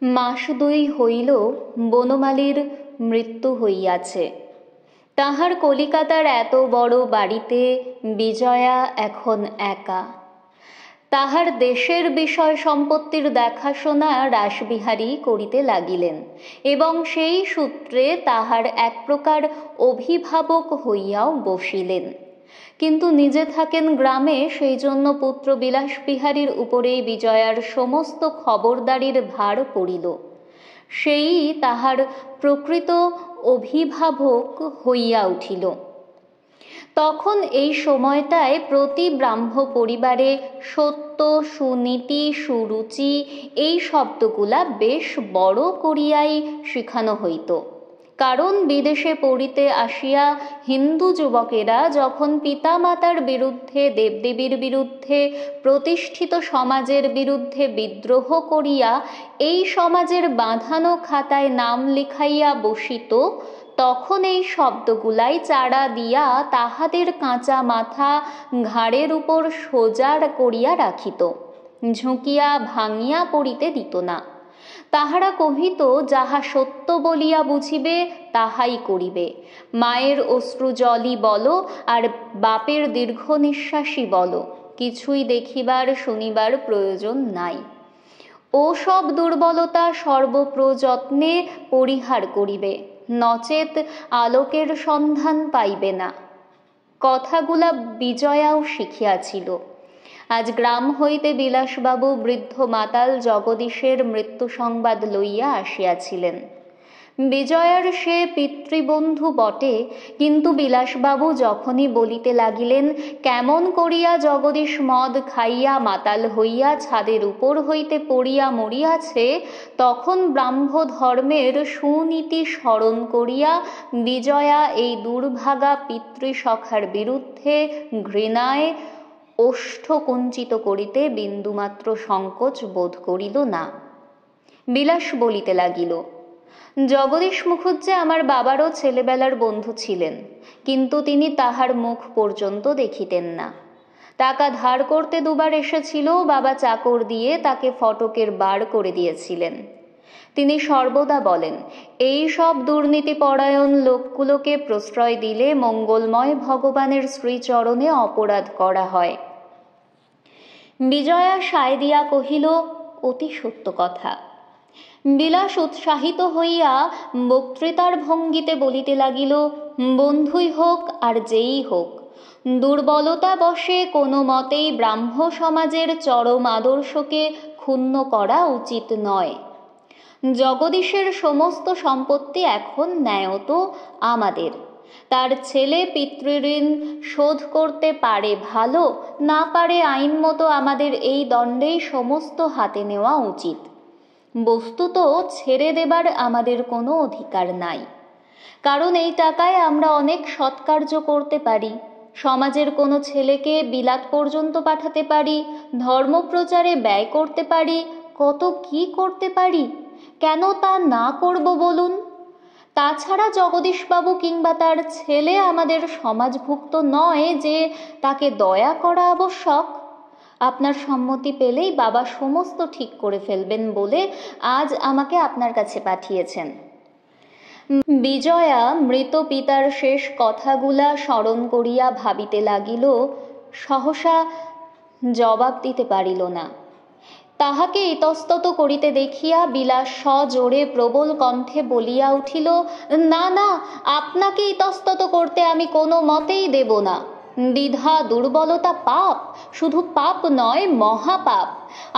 মাস দুই হইল বনমালীর মৃত্যু হইয়াছে। তাহার কলিকাতার এত বড় বাড়িতে বিজয়া এখন একা। তাহার দেশের বিষয় সম্পত্তির দেখাশোনা রাসবিহারী করিতে লাগিলেন এবং সেই সূত্রে তাহার এক প্রকার অভিভাবক হইয়াও বসিলেন। কিন্তু নিজে থাকেন গ্রামে, সেই জন্য পুত্র বিলাসবিহারীর উপরেই বিজয়ার সমস্ত খবরদারির ভার পড়িল। সেই তাহার প্রকৃত অভিভাবক হইয়া উঠিল। তখন এই সময়টায় প্রতি ব্রাহ্ম পরিবারে সত্য, সুনীতি, সুরুচি এই শব্দগুলা বেশ বড় করিয়াই শিখানো হইত। কারণ বিদেশে পড়িতে আসিয়া হিন্দু যুবকেরা যখন পিতামাতার বিরুদ্ধে, দেবদেবীর বিরুদ্ধে, প্রতিষ্ঠিত সমাজের বিরুদ্ধে বিদ্রোহ করিয়া এই সমাজের বাঁধানো খাতায় নাম লিখাইয়া বসিত, তখন এই শব্দগুলাই চাড়া দিয়া তাহাদের কাঁচা মাথা ঘাড়ের উপর সোজার করিয়া রাখিত, ঝুঁকিয়া ভাঙিয়া পড়িতে দিত না। তাহারা কহিত, যাহা সত্য বলিয়া বুঝিবে তাহাই করিবে। মায়ের অশ্রু জলই বলো আর বাপের দীর্ঘ নিঃশ্বাসই বলো, কিছুই দেখিবার শুনিবার প্রয়োজন নাই। ও সব দুর্বলতা সর্বপ্রযত্নে পরিহার করিবে, নচেত আলোকের সন্ধান পাইবে না। কথাগুলা বিজয়াও শিখিয়াছিল। আজ গ্রাম হইতে বিলাসবাবু বৃদ্ধ মাতাল জগদীশের মৃত্যু সংবাদ লইয়া আসিয়াছিলেন। বিজয়ার সে পিতৃবন্ধু বটে, কিন্তু বিলাসবাবু যখনই বলিতে লাগিলেন কেমন করিয়া জগদীশ মদ খাইয়া মাতাল হইয়া ছাদের উপর হইতে পড়িয়া মরিয়াছে, তখন ব্রাহ্ম ধর্মের সুনীতি স্মরণ করিয়া বিজয়া এই দুর্ভাগা পিতৃসখার বিরুদ্ধে ঘৃণায় ওষ্ঠ কুঞ্চিত করিতে বিন্দুমাত্র সংকোচ বোধ করিল না। বিলাস বলিতে লাগিল, জগদীশ মুখুজ্জে আমার বাবারও ছেলেবেলার বন্ধু ছিলেন, কিন্তু তিনি তাহার মুখ পর্যন্ত দেখিতেন না। টাকা ধার করতে দুবার এসেছিল, বাবা চাকর দিয়ে তাকে ফটকের বার করে দিয়েছিলেন। তিনি সর্বদা বলেন, এই সব দুর্নীতিপরায়ণ লোকগুলোকে প্রশ্রয় দিলে মঙ্গলময় ভগবানের শ্রীচরণে অপরাধ করা হয়। বিজয়া সায় দিয়া কহিল, অতি সত্য কথা। বিলাস উৎসাহিত হইয়া বক্তৃতার ভঙ্গিতে বলিতে লাগিল, বন্ধুই হোক আর যেই হোক, দুর্বলতা বশে কোনো মতেই ব্রাহ্ম সমাজের চরম আদর্শকে ক্ষুণ্ণ করা উচিত নয়। জগদীশের সমস্ত সম্পত্তি এখন ন্যায়ত আমাদের। তার ছেলে পিতৃঋণ শোধ করতে পারে ভালো, না পারে আইন মতো আমাদের এই দণ্ডেই সমস্ত হাতে নেওয়া উচিত। বস্তুত ছেড়ে দেবার আমাদের কোনো অধিকার নাই, কারণ এই টাকায় আমরা অনেক সৎকার্য করতে পারি, সমাজের কোনো ছেলেকে বিলাত পর্যন্ত পাঠাতে পারি, ধর্মপ্রচারে ব্যয় করতে পারি, কত কি করতে পারি। কেন তা না করব বলুন? তাছাড়া জগদীশবাবু কিংবা তার ছেলে আমাদের সমাজভুক্ত নয় যে তাকে দয়া করা আবশ্যক। আপনার সম্মতি পেলেই বাবা সমস্ত ঠিক করে ফেলবেন বলে আজ আমাকে আপনার কাছে পাঠিয়েছেন। বিজয়া মৃত পিতার শেষ কথাগুলা স্মরণ করিয়া ভাবিতে লাগিল, সহসা জবাব দিতে পারিল না। তাহাকে ইতস্তত করিতে দেখিয়া বিলাস সজোরে প্রবল কণ্ঠে বলিয়া উঠিল, না না, আপনাকে ইতস্তত করতে আমি কোনো মতেই দেব না। দ্বিধা দুর্বলতা পাপ, শুধু পাপ নয়, মহাপাপ।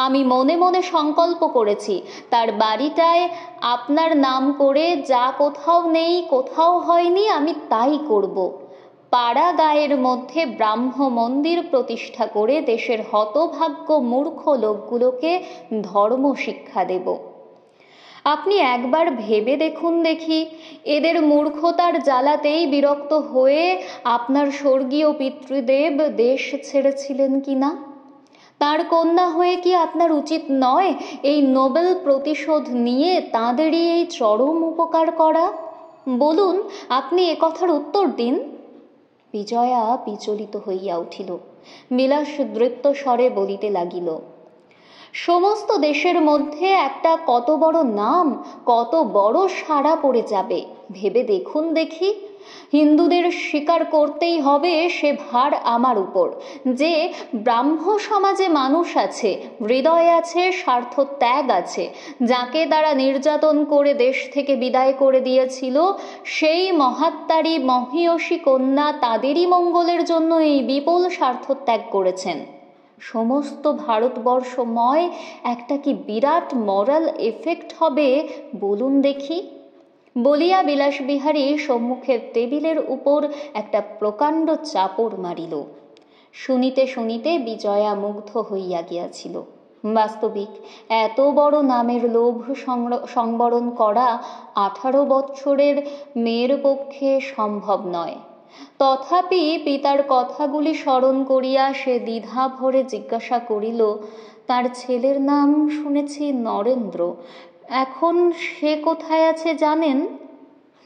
আমি মনে মনে সংকল্প করেছি তার বাড়িটায় আপনার নাম করে যা কোথাও নেই, কোথাও হয়নি, আমি তাই করব। পাড়া গায়ের মধ্যে ব্রাহ্ম মন্দির প্রতিষ্ঠা করে দেশের হতভাগ্য মূর্খ লোকগুলোকে ধর্ম শিক্ষা দেব। আপনি একবার ভেবে দেখুন দেখি, এদের মূর্খতার জ্বালাতেই বিরক্ত হয়ে আপনার স্বর্গীয় পিতৃদেব দেশ ছেড়েছিলেন কিনা? তার কন্যা হয়ে কি আপনার উচিত নয় এই নোবেল প্রতিশোধ নিয়ে তাঁদেরই এই চরম উপকার করা? বলুন, আপনি এ কথার উত্তর দিন। বিজয়া বিচলিত হইয়া উঠিল। বিলাস দৃপ্ত স্বরে বলিতে লাগিল, সমস্ত দেশের মধ্যে একটা কত বড় নাম, কত বড় সাড়া পড়ে যাবে ভেবে দেখুন দেখি। হিন্দুদের স্বীকার করতেই হবে সে ভার আমার উপর, যে ব্রাহ্ম সমাজে মানুষ আছে, হৃদয় আছে, স্বার্থ ত্যাগ আছে, যাকে তারা নির্যাতন করে দেশ থেকে বিদায় করে দিয়েছিল, সেই মহাত্মারী মহীয়সী কন্যা তাদেরই মঙ্গলের জন্য এই বিপুল স্বার্থ ত্যাগ করেছেন। সমস্ত ভারতবর্ষময় একটা কি বিরাট মরাল এফেক্ট হবে বলুন দেখি। বলিয়া বিলাসবিহারী সম্মুখের টেবিলের উপর একটা প্রকাণ্ড চাপড় মারিল। শুনিতে শুনিতে বিজয়া মুগ্ধ হইয়া গিয়াছিল। বাস্তবিক এত বড় নামের লোভ সংবরণ করা 18 বৎসরের মেয়ের পক্ষে সম্ভব নয়। তথাপি পিতার কথাগুলি স্মরণ করিয়া সে দ্বিধা ভরে জিজ্ঞাসা করিল, তার ছেলের নাম শুনেছি নরেন্দ্র, এখন সে কোথায় আছে জানেন?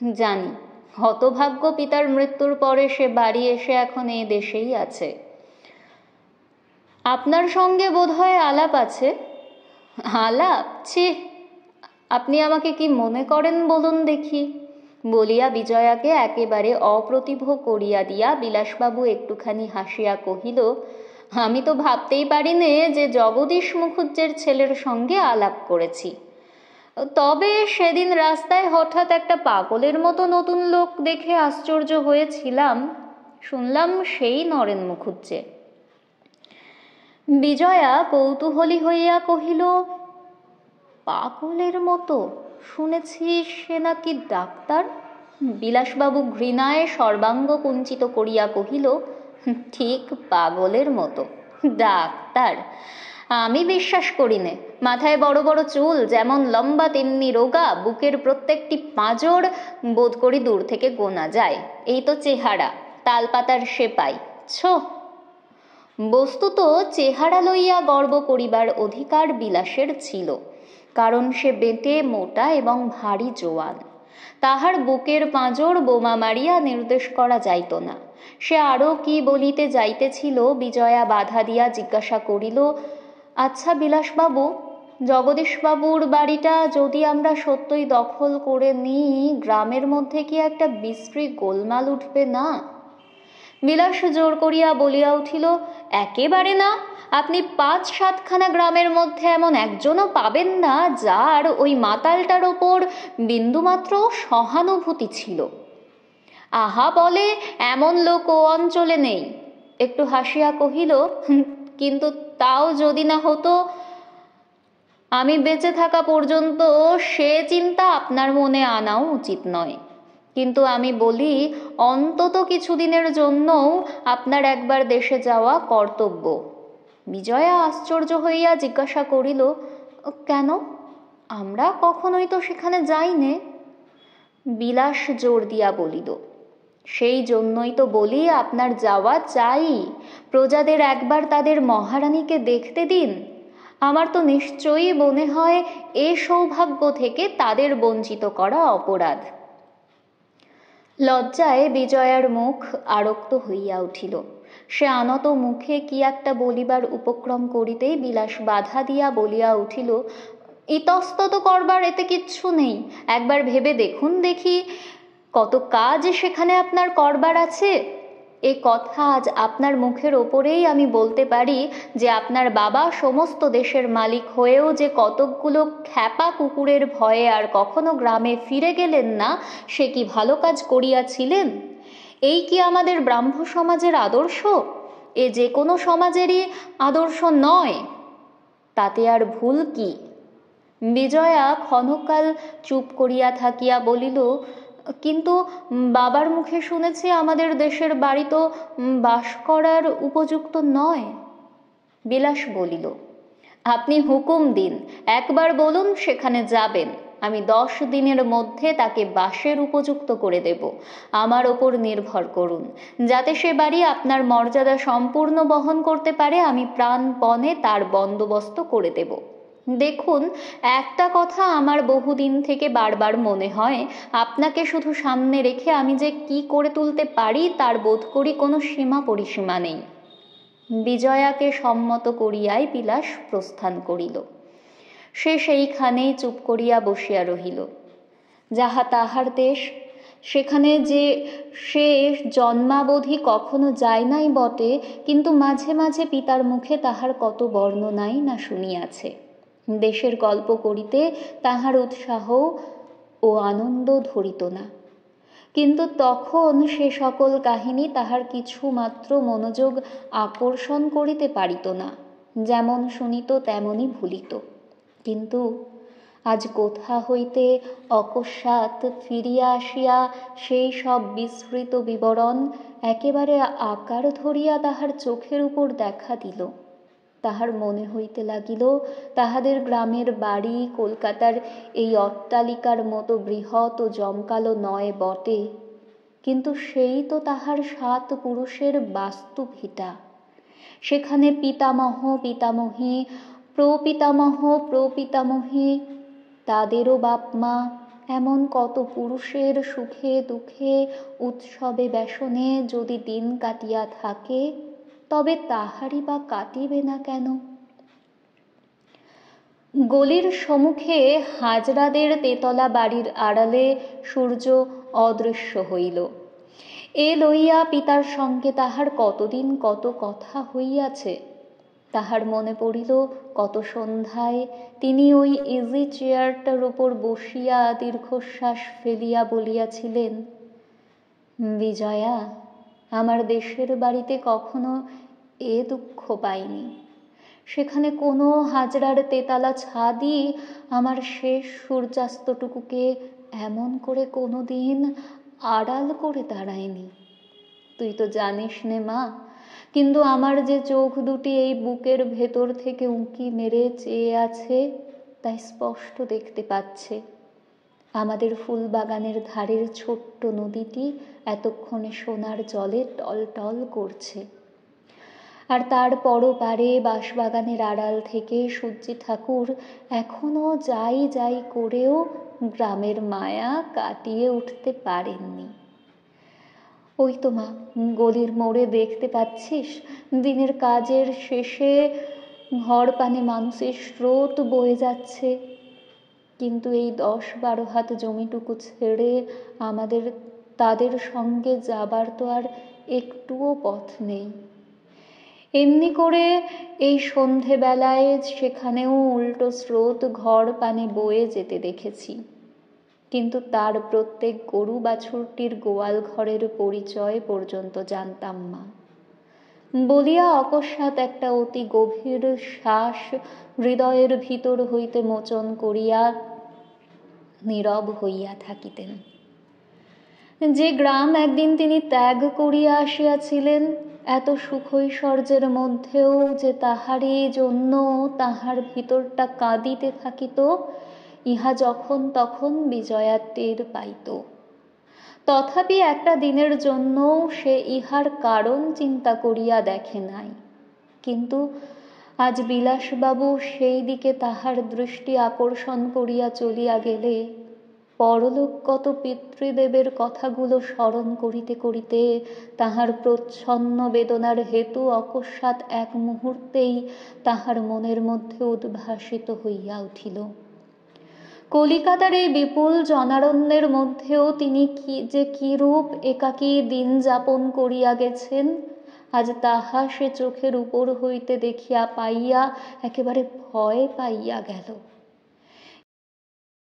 জানি, হতভাগ্য পিতার মৃত্যুর পরে সে বাড়ি এসে এখন এই দেশেই আছে। আপনার সঙ্গে বোধহয় আলাপ আছে? আলাপ? ছি, আপনি আমাকে কি মনে করেন বলুন দেখি। বলিয়া বিজয়াকে একেবারে অপ্রতিভ করিয়া দিয়া বিলাসবাবু একটুখানি হাসিয়া কহিল, আমি তো ভাবতেই পারি নে যে জগদীশ মুখুজ্জের ছেলের সঙ্গে আলাপ করেছি। তবে সেদিন রাস্তায় হঠাৎ একটা পাগলের মতো নতুন লোক দেখে আশ্চর্য হয়েছিলাম, শুনলাম সেই নরেন মুখুজ্জে। বিজয়া কৌতূহলী হইয়া কহিল, পাগলের মতো? শুনেছি সে নাকি ডাক্তার। বিলাসবাবু ঘৃণায় সর্বাঙ্গ কুঞ্চিত করিয়া কহিল, ঠিক পাগলের মতো? ডাক্তার? আমি বিশ্বাস করি নে। মাথায় বড় বড় চুল, যেমন লম্বা তেমনি রোগা, বুকের প্রত্যেকটি পাঁজর বোধ করি দূর থেকে গোনা যায়, এই তো চেহারা, তালপাতার সেপাই। ছো, বস্তুত চেহারা লইয়া গর্ব করিবার অধিকার বিলাসের ছিল, কারণ সে বেঁটে মোটা এবং ভারী জোয়ান। তাহার বুকের পাঁজর বোমা মারিয়া নির্দেশ করা যাইত না। সে আরও কি বলিতে যাইতেছিল, বিজয়া বাধা দিয়া জিজ্ঞাসা করিল, আচ্ছা বিলাসবাবু, জগদীশবাবুর বাড়িটা যদি আমরা সত্যই দখল করে নিই, গ্রামের মধ্যে কি একটা বিশ্রী গোলমাল উঠবে না? বিলাস জোর করিয়া বলিয়া উঠিল, একেবারে না। আপনি 5-7খানা গ্রামের মধ্যে এমন একজনও পাবেন না যার ওই মাতালটার ওপর বিন্দুমাত্র সহানুভূতি ছিল। আহা বলে, এমন লোক ও অঞ্চলে নেই। একটু হাসিয়া কহিল, কিন্তু তাও যদি না হতো, আমি বেঁচে থাকা পর্যন্ত সে চিন্তা আপনার মনে আনাও উচিত নয়। কিন্তু আমি বলি, অন্তত কিছুদিনের জন্যও আপনার একবার দেশে যাওয়া কর্তব্য। বিজয়া আশ্চর্য হইয়া জিজ্ঞাসা করিল, কেন? আমরা কখনোই তো সেখানে যাইনে। বিলাস জোর দিয়া বলিল, সেই জন্যই তো বলি আপনার যাওয়া চাই। প্রজাদের একবার তাদের মহারানীকে দেখতে দিন। আমার তো নিশ্চয়ই মনে হয় এ সৌভাগ্য থেকে তাদের বঞ্চিত করা অপরাধ। লজ্জায় বিজয়ার মুখ আরক্ত হইয়া উঠিল। সে আনত মুখে কি একটা বলিবার উপক্রম করিতেই বিলাস বাধা দিয়া বলিয়া উঠিল, ইতস্তত করবার এতে কিচ্ছু নেই। একবার ভেবে দেখুন দেখি, কত কাজ সেখানে আপনার করবার আছে। এ কথা আজ আপনার মুখের ওপরেই আমি বলতে পারি যে আপনার বাবা সমস্ত দেশের মালিক হয়েও যে কতকগুলো খ্যাপা কুকুরের ভয়ে আর কখনো গ্রামে ফিরে গেলেন না, সে কি ভালো কাজ করিয়াছিলেন? এই কি আমাদের ব্রাহ্ম সমাজের আদর্শ? এ যে কোনো সমাজেরই আদর্শ নয়। তাতে আর ভুল কি? বিজয়া ক্ষণকাল চুপ করিয়া থাকিয়া বলিল, কিন্তু বাবার মুখে শুনেছি আমাদের দেশের বাড়ি তো বাস করার উপযুক্ত নয়। বিলাস বলিল, আপনি হুকুম দিন, একবার বলুন সেখানে যাবেন, আমি 10 দিনের মধ্যে তাকে বাসের উপযুক্ত করে দেব। আমার ওপর নির্ভর করুন। যাতে সে বাড়ি আপনার মর্যাদা সম্পূর্ণ বহন করতে পারে, আমি প্রাণপণে তার বন্দোবস্ত করে দেব। দেখুন, একটা কথা আমার বহুদিন থেকে বারবার মনে হয়, আপনাকে শুধু সামনে রেখে আমি যে কি করে তুলতে পারি তার বোধ করি কোনো সীমা পরিসীমা নেই। বিজয়াকে সম্মত করিয়াই বিলাস প্রস্থান করিল। সে সেইখানেই চুপ করিয়া বসিয়া রহিল। যাহা তাহার দেশ, সেখানে যে সে জন্মাবধি কখনো যায় নাই বটে, কিন্তু মাঝে মাঝে পিতার মুখে তাহার কত বর্ণনাই না শুনিয়াছে। দেশের গল্প করিতে তাহার উৎসাহ ও আনন্দ ধরিত না, কিন্তু তখন সে সকল কাহিনী তাহার কিছু মাত্র মনোযোগ আকর্ষণ করিতে পারিত না। যেমন শুনিত তেমনই ভুলিত। কিন্তু আজ কোথা হইতে অকস্মাৎ ফিরিয়া আসিয়া সেই সব বিস্মৃত বিবরণ একেবারে আকার ধরিয়া তাহার চোখের উপর দেখা দিল। তাহার মনে হইতে লাগিল, তাহাদের গ্রামের বাড়ি কলকাতার এই অট্টালিকার মতো বৃহৎ ও জমকালো নয় বটে, কিন্তু সেই তো তাহার 7 পুরুষের বাস্তু ভিটা। সেখানে পিতামহ পিতামহী, প্রপিতামহ প্রপিতামহী, তাদেরও বাপ মা, এমন কত পুরুষের সুখে দুঃখে উৎসবে ব্যসনে যদি দিন কাটিয়া থাকে, তবে তাহারই বা কাটিবে না কেন? গলির সম্মুখে হাজরাদের তেতলা বাড়ির আড়ালে সূর্য অদৃশ্য হইল। এ লইয়া পিতার সঙ্গে তাহার কতদিন কত কথা হইয়াছে। তাহার মনে পড়িল, কত সন্ধ্যায় তিনি ওই ইজি চেয়ারটার উপর বসিয়া দীর্ঘশ্বাস ফেলিয়া বলিয়াছিলেন, বিজয়া, আমার দেশের বাড়িতে কখনো এ দুঃখ পাইনি। সেখানে কোনো হাজরার তেতালা ছাদই আমার শেষ সূর্যাস্তটুকুকে এমন করে কোনো দিন আড়াল করে দাঁড়ায়নি। তুই তো জানিস নে মা, কিন্তু আমার যে চোখ দুটি এই বুকের ভেতর থেকে উঁকি মেরে চেয়ে আছে, তাই স্পষ্ট দেখতে পাচ্ছে আমাদের ফুল বাগানের ধারের ছোট্ট নদীটি এতক্ষণে সোনার জলে টলটল করছে। আর তার পরপারে বাঁশবাগানের আড়াল থেকে সূর্যি ঠাকুর এখনো যাই যাই করেও গ্রামের মায়া কাটিয়ে উঠতে পারেননি। ওই তো মা, গলির মোড়ে দেখতে পাচ্ছিস, দিনের কাজের শেষে ঘর পানে মানুষের স্রোত বয়ে যাচ্ছে। কিন্তু এই 10-12 হাত জমিটুকু ছেড়ে আমাদের তাদের সঙ্গে যাবার তো আর একটুও পথ নেই। এমনি করে এই সন্ধেবেলায় সেখানেও উল্টো স্রোত ঘর পানে বয়ে যেতে দেখেছি, কিন্তু তার প্রত্যেক গরু বাছুরটির গোয়াল ঘরের পরিচয় পর্যন্ত জানতাম না। বলিয়া অকস্মাৎ একটা অতি গভীর শ্বাস হৃদয়ের ভিতর হইতে মোচন করিয়া নীরব হইয়া থাকিতেন। যে গ্রাম একদিন তিনি ত্যাগ করিয়া আসিয়াছিলেন, এত সুখৈশ্বর্যের মধ্যেও যে তাহারই জন্য তাহার ভিতরটা কাঁদিতে থাকিত, ইহা যখন তখন বিজয়া টের পাইত। তথাপি একটা দিনের জন্যও সে ইহার কারণ চিন্তা করিয়া দেখে নাই। কিন্তু আজ বিলাসবাবু সেই দিকে তাহার দৃষ্টি আকর্ষণ করিয়া চলিয়া গেলে, পরলোকগত পিতৃদেবের কথাগুলো স্মরণ করিতে করিতে তাহার প্রচ্ছন্ন বেদনার হেতু অকস্মাৎ এক মুহূর্তেই তাহার মনের মধ্যে উদ্ভাসিত হইয়া উঠিল। কলিকাতার এই বিপুল জনারণ্যের মধ্যেও তিনি যে কিরূপ একাকী দিন যাপন করিয়া গেছেন, আজ তাহা সে চোখের উপর হইতে দেখিয়া পাইয়া একেবারে ভয় পাইয়া গেল।